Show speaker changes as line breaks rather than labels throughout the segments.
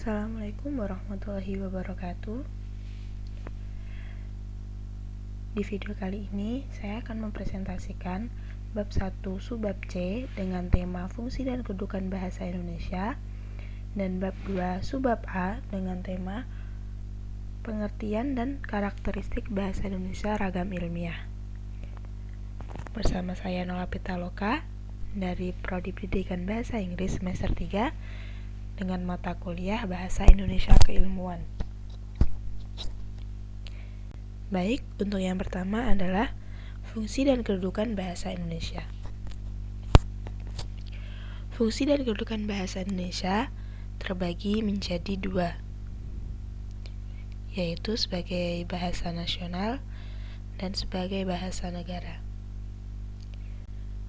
Assalamualaikum warahmatullahi wabarakatuh. Di video kali ini saya akan mempresentasikan bab 1 subbab C dengan tema fungsi dan kedudukan bahasa Indonesia dan bab 2 subbab A dengan tema pengertian dan karakteristik bahasa Indonesia ragam ilmiah. Bersama saya Nola Pitaloka dari Prodi Pendidikan Bahasa Inggris semester 3 dengan mata kuliah Bahasa Indonesia Keilmuan. Baik, untuk yang pertama adalah fungsi dan kedudukan bahasa Indonesia. Fungsi dan kedudukan bahasa Indonesia terbagi menjadi dua, yaitu sebagai bahasa nasional dan sebagai bahasa negara.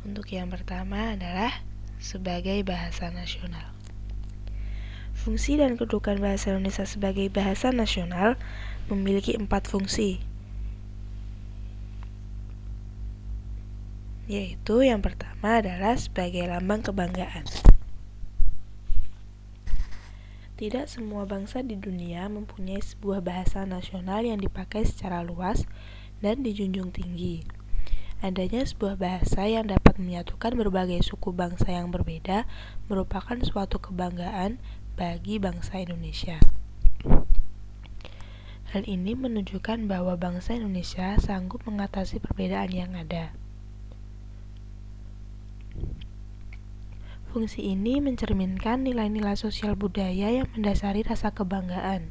Untuk yang pertama adalah sebagai bahasa nasional. Fungsi dan kedudukan bahasa Indonesia sebagai bahasa nasional memiliki 4 fungsi, yaitu yang pertama adalah sebagai lambang kebanggaan. Tidak semua bangsa di dunia mempunyai sebuah bahasa nasional yang dipakai secara luas dan dijunjung tinggi. Adanya sebuah bahasa yang dapat menyatukan berbagai suku bangsa yang berbeda merupakan suatu kebanggaan bagi bangsa Indonesia. Hal ini menunjukkan bahwa bangsa Indonesia sanggup mengatasi perbedaan yang ada. Fungsi ini mencerminkan nilai-nilai sosial budaya yang mendasari rasa kebanggaan.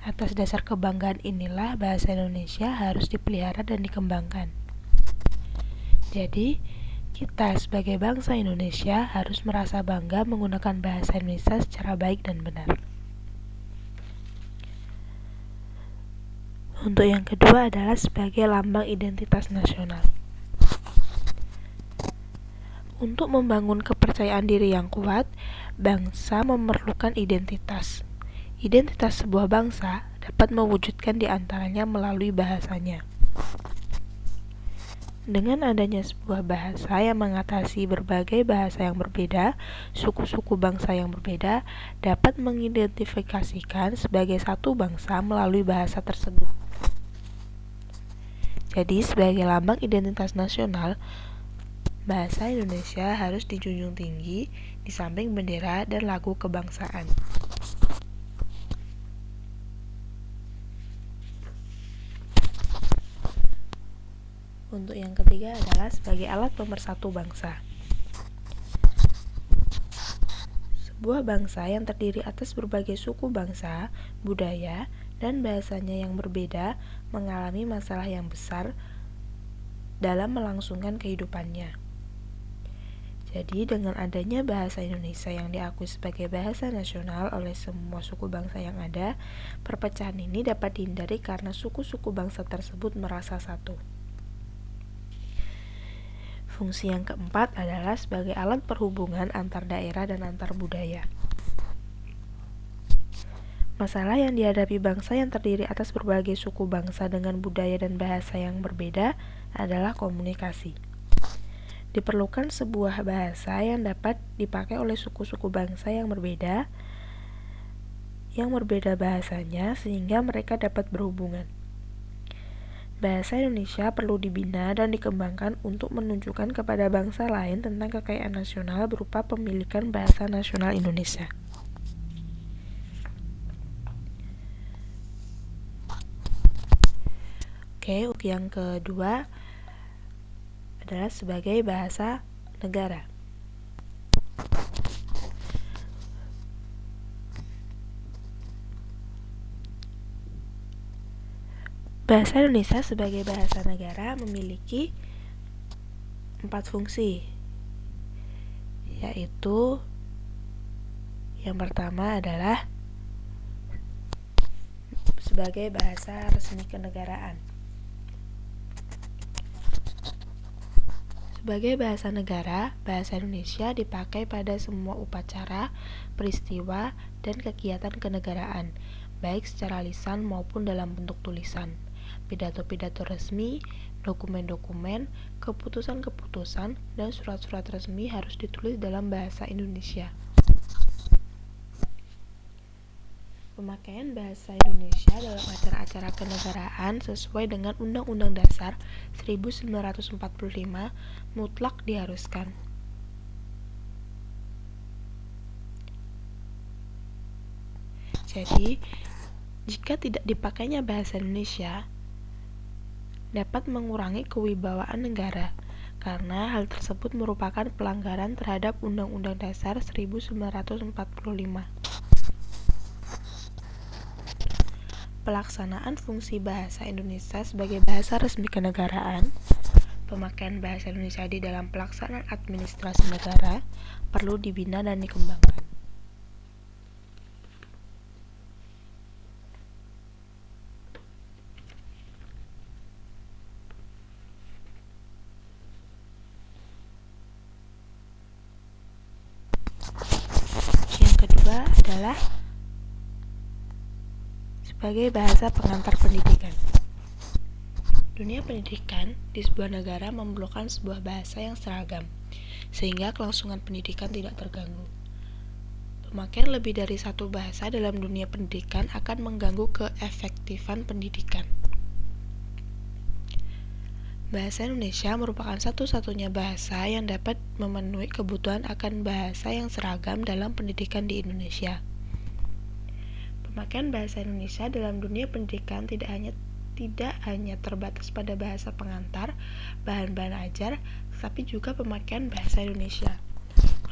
Atas dasar kebanggaan inilah bahasa Indonesia harus dipelihara dan dikembangkan. Jadi, kita sebagai bangsa Indonesia harus merasa bangga menggunakan bahasa Indonesia secara baik dan benar. Untuk yang kedua adalah sebagai lambang identitas nasional. Untuk membangun kepercayaan diri yang kuat, bangsa memerlukan identitas. Identitas sebuah bangsa dapat mewujudkan di antaranya melalui bahasanya. Dengan adanya sebuah bahasa yang mengatasi berbagai bahasa yang berbeda, suku-suku bangsa yang berbeda dapat mengidentifikasikan sebagai satu bangsa melalui bahasa tersebut. Jadi, sebagai lambang identitas nasional, bahasa Indonesia harus dijunjung tinggi di samping bendera dan lagu kebangsaan. Untuk yang ketiga adalah sebagai alat pemersatu bangsa. Sebuah bangsa yang terdiri atas berbagai suku bangsa, budaya, dan bahasanya yang berbeda mengalami masalah yang besar dalam melangsungkan kehidupannya. Jadi, dengan adanya bahasa Indonesia yang diakui sebagai bahasa nasional oleh semua suku bangsa yang ada, perpecahan ini dapat dihindari karena suku-suku bangsa tersebut merasa satu. Fungsi yang keempat adalah sebagai alat perhubungan antar daerah dan antar budaya. Masalah yang dihadapi bangsa yang terdiri atas berbagai suku bangsa dengan budaya dan bahasa yang berbeda adalah komunikasi. Diperlukan sebuah bahasa yang dapat dipakai oleh suku-suku bangsa yang berbeda bahasanya sehingga mereka dapat berhubungan. Bahasa Indonesia perlu dibina dan dikembangkan untuk menunjukkan kepada bangsa lain tentang kekayaan nasional berupa pemilikan bahasa nasional Indonesia. Oke, yang kedua adalah sebagai bahasa negara. Bahasa Indonesia sebagai bahasa negara memiliki 4 fungsi, yaitu yang pertama adalah sebagai bahasa resmi kenegaraan. Sebagai bahasa negara, bahasa Indonesia dipakai pada semua upacara, peristiwa, dan kegiatan kenegaraan, baik secara lisan maupun dalam bentuk tulisan. Pidato-pidato resmi, dokumen-dokumen, keputusan-keputusan, dan surat-surat resmi harus ditulis dalam bahasa Indonesia. Pemakaian bahasa Indonesia dalam acara-acara kenegaraan sesuai dengan Undang-Undang Dasar 1945 mutlak diharuskan. Jadi, jika tidak dipakainya bahasa Indonesia, dapat mengurangi kewibawaan negara, karena hal tersebut merupakan pelanggaran terhadap Undang-Undang Dasar 1945. Pelaksanaan fungsi bahasa Indonesia sebagai bahasa resmi kenegaraan, pemakaian bahasa Indonesia di dalam pelaksanaan administrasi negara perlu dibina dan dikembangkan. Yang kedua adalah sebagai bahasa pengantar pendidikan. Dunia pendidikan di sebuah negara memerlukan sebuah bahasa yang seragam, sehingga kelangsungan pendidikan tidak terganggu. Pemakaian lebih dari satu bahasa dalam dunia pendidikan akan mengganggu keefektifan pendidikan. Bahasa Indonesia merupakan satu-satunya bahasa yang dapat memenuhi kebutuhan akan bahasa yang seragam dalam pendidikan di Indonesia. Pemakaian bahasa Indonesia dalam dunia pendidikan tidak hanya terbatas pada bahasa pengantar, bahan-bahan ajar, tetapi juga pemakaian bahasa Indonesia.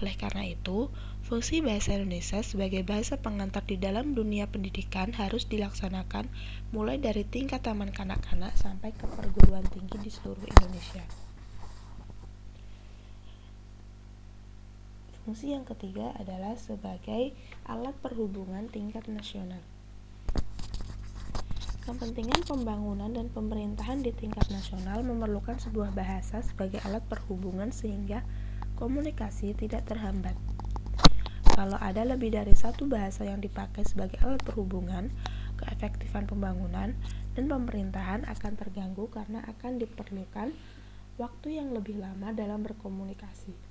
Oleh karena itu, fungsi bahasa Indonesia sebagai bahasa pengantar di dalam dunia pendidikan harus dilaksanakan mulai dari tingkat taman kanak-kanak sampai ke perguruan tinggi di seluruh Indonesia. Fungsi yang ketiga adalah sebagai alat perhubungan tingkat nasional. Kepentingan pembangunan dan pemerintahan di tingkat nasional memerlukan sebuah bahasa sebagai alat perhubungan sehingga komunikasi tidak terhambat. Kalau ada lebih dari satu bahasa yang dipakai sebagai alat perhubungan, keefektifan pembangunan dan pemerintahan akan terganggu karena akan diperlukan waktu yang lebih lama dalam berkomunikasi.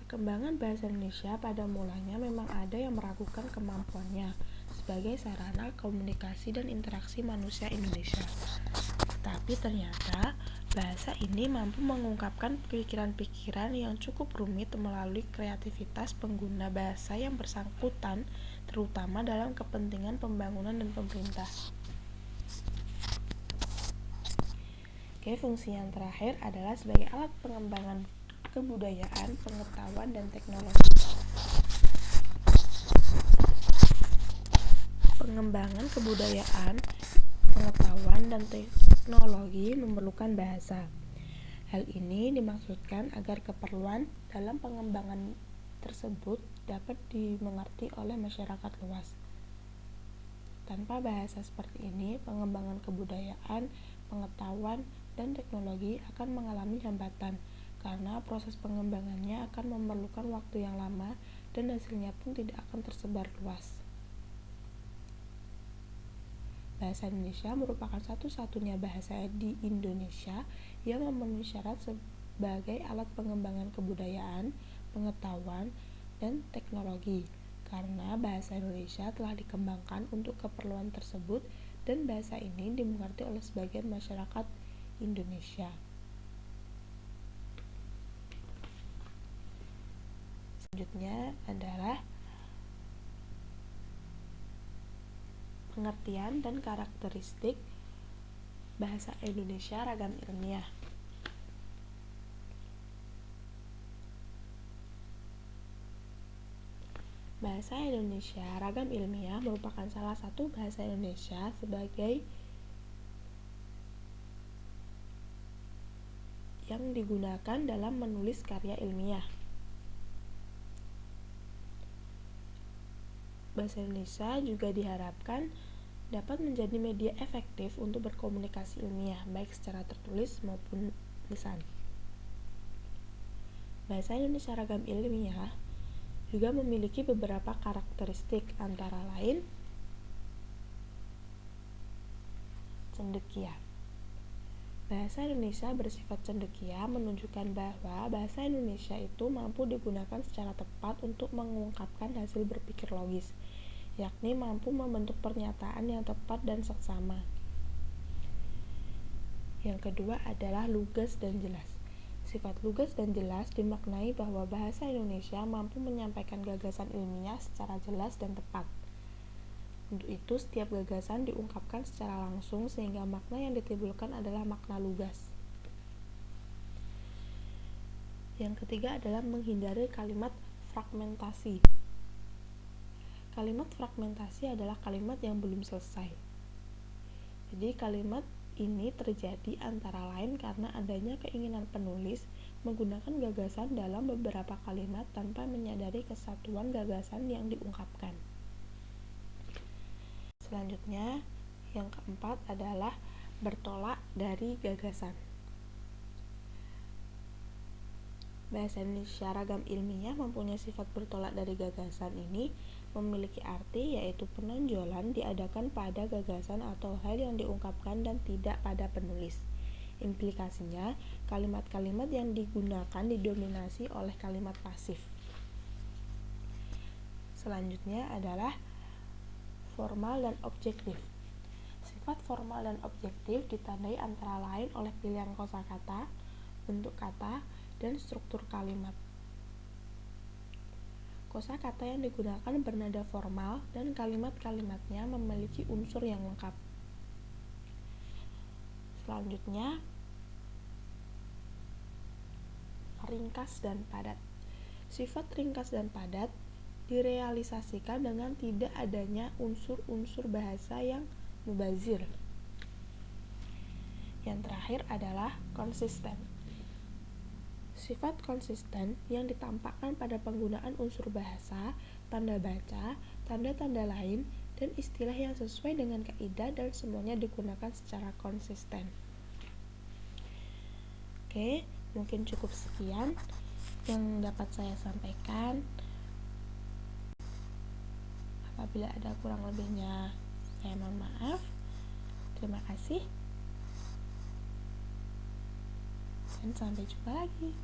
Perkembangan bahasa Indonesia pada mulanya memang ada yang meragukan kemampuannya sebagai sarana komunikasi dan interaksi manusia Indonesia. Tetapi ternyata bahasa ini mampu mengungkapkan pikiran-pikiran yang cukup rumit melalui kreativitas pengguna bahasa yang bersangkutan, terutama dalam kepentingan pembangunan dan pemerintah. Fungsi yang terakhir adalah sebagai alat pengembangan kebudayaan, pengetahuan, dan teknologi. Pengembangan kebudayaan, pengetahuan, dan teknologi memerlukan bahasa. Hal ini dimaksudkan agar keperluan dalam pengembangan tersebut dapat dimengerti oleh masyarakat luas. Tanpa bahasa seperti ini, pengembangan kebudayaan, pengetahuan, dan teknologi akan mengalami hambatan, karena proses pengembangannya akan memerlukan waktu yang lama dan hasilnya pun tidak akan tersebar luas. Bahasa Indonesia merupakan satu-satunya bahasa di Indonesia yang memenuhi syarat sebagai alat pengembangan kebudayaan, pengetahuan, dan teknologi, karena bahasa Indonesia telah dikembangkan untuk keperluan tersebut dan bahasa ini dimengerti oleh sebagian masyarakat Indonesia. Selanjutnya adalah pengertian dan karakteristik bahasa Indonesia ragam ilmiah. Bahasa Indonesia ragam ilmiah merupakan salah satu bahasa Indonesia sebagai yang digunakan dalam menulis karya ilmiah. Bahasa Indonesia juga diharapkan dapat menjadi media efektif untuk berkomunikasi ilmiah, baik secara tertulis maupun lisan. Bahasa Indonesia ragam ilmiah juga memiliki beberapa karakteristik, antara lain cendekia. Bahasa Indonesia bersifat cendekia menunjukkan bahwa bahasa Indonesia itu mampu digunakan secara tepat untuk mengungkapkan hasil berpikir logis, yakni mampu membentuk pernyataan yang tepat dan seksama. Yang kedua adalah lugas dan jelas. Sifat lugas dan jelas dimaknai bahwa bahasa Indonesia mampu menyampaikan gagasan ilmiah secara jelas dan tepat. Untuk itu, setiap gagasan diungkapkan secara langsung sehingga makna yang ditimbulkan adalah makna lugas. Yang ketiga adalah menghindari kalimat fragmentasi. Kalimat fragmentasi adalah kalimat yang belum selesai. Jadi kalimat ini terjadi antara lain karena adanya keinginan penulis menggunakan gagasan dalam beberapa kalimat tanpa menyadari kesatuan gagasan yang diungkapkan. Selanjutnya, yang keempat adalah bertolak dari gagasan. Bahasa Indonesia ragam ilmiah mempunyai sifat bertolak dari gagasan ini memiliki arti yaitu penonjolan diadakan pada gagasan atau hal yang diungkapkan dan tidak pada penulis. Implikasinya, kalimat-kalimat yang digunakan didominasi oleh kalimat pasif. Selanjutnya adalah formal dan objektif. Sifat formal dan objektif ditandai antara lain oleh pilihan kosakata, bentuk kata, dan struktur kalimat. Kosakata yang digunakan bernada formal dan kalimat-kalimatnya memiliki unsur yang lengkap. Selanjutnya, ringkas dan padat. Sifat ringkas dan padat direalisasikan dengan tidak adanya unsur-unsur bahasa yang mubazir. Yang terakhir adalah konsisten. Sifat konsisten yang ditampakkan pada penggunaan unsur bahasa, tanda baca, tanda-tanda lain, dan istilah yang sesuai dengan kaidah dan semuanya digunakan secara konsisten. Oke, mungkin cukup sekian yang dapat saya sampaikan. Apabila ada kurang lebihnya, saya mohon maaf. Terima kasih. Dan sampai jumpa lagi.